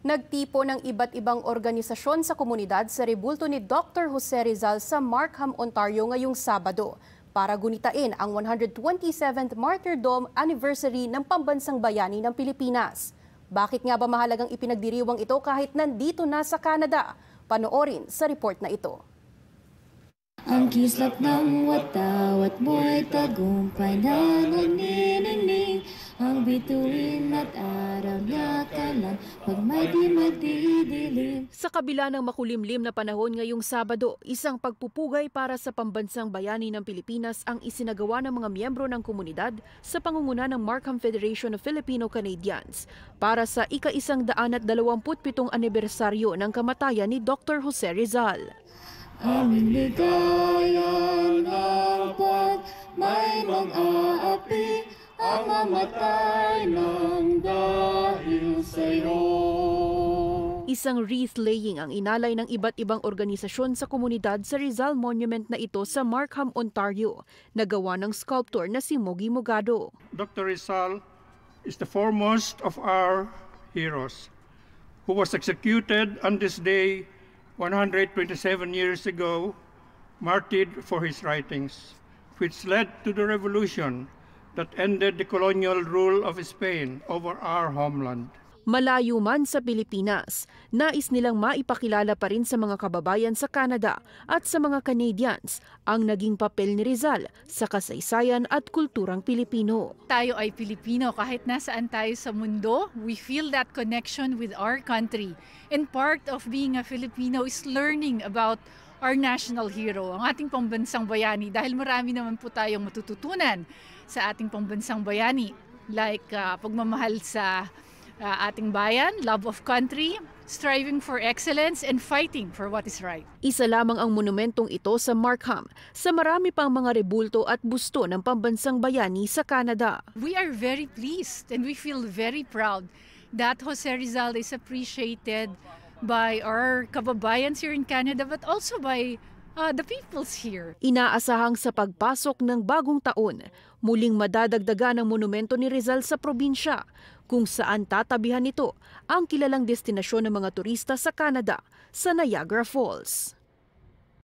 Nagtipo ng iba't ibang organisasyon sa komunidad sa rebulto ni Dr. Jose Rizal sa Markham, Ontario ngayong Sabado para gunitain ang 127th Martyrdom Anniversary ng Pambansang Bayani ng Pilipinas. Bakit nga ba mahalagang ipinagdiriwang ito kahit nandito na sa Canada? Panoorin sa report na ito. Ang kislap ng watawat mo'y tagumpay na nagniningning. Ang bituin at araw niya kalan pag may di magdidilim. Sa kabila ng makulimlim na panahon ngayong Sabado, isang pagpupugay para sa Pambansang Bayani ng Pilipinas ang isinagawa ng mga miyembro ng komunidad sa pangunguna ng Markham Federation of Filipino-Canadians para sa ika-127 anibersaryo ng kamatayan ni Dr. Jose Rizal. Aming ligaya ng pag mayroong aapi ang mamatay ng dahil sa'yo. Isang wreath-laying ang inalay ng iba't ibang organisasyon sa komunidad sa Rizal Monument na ito sa Markham, Ontario, na gawa ng sculptor na si Mogi Mogado. Dr. Rizal is the foremost of our heroes who was executed on this day 127 years ago, martyred for his writings, which led to the revolution that ended the colonial rule of Spain over our homeland. Malayo man sa Pilipinas, nais nilang maipakilala pa rin sa mga kababayan sa Canada at sa mga Canadians ang naging papel ni Rizal sa kasaysayan at kulturang Pilipino. Tayo ay Pilipino kahit nasaan tayo sa mundo, we feel that connection with our country. And part of being a Filipino is learning about our national hero, ang ating pambansang bayani, dahil marami naman po tayong matututunan sa ating pambansang bayani, like pagmamahal sa ating bayan, love of country, striving for excellence, and fighting for what is right. Isa lamang ang monumentong ito sa Markham, sa marami pang mga rebulto at busto ng pambansang bayani sa Canada. We are very pleased and we feel very proud that Jose Rizal is appreciated by our kababayans here in Canada, but also by the peoples here. Inaasahang sa pagpasok ng bagong taon, muling madadagdagan ang monumento ni Rizal sa probinsya, kung saan tatabihan nito ang kilalang destinasyon ng mga turista sa Canada, sa Niagara Falls.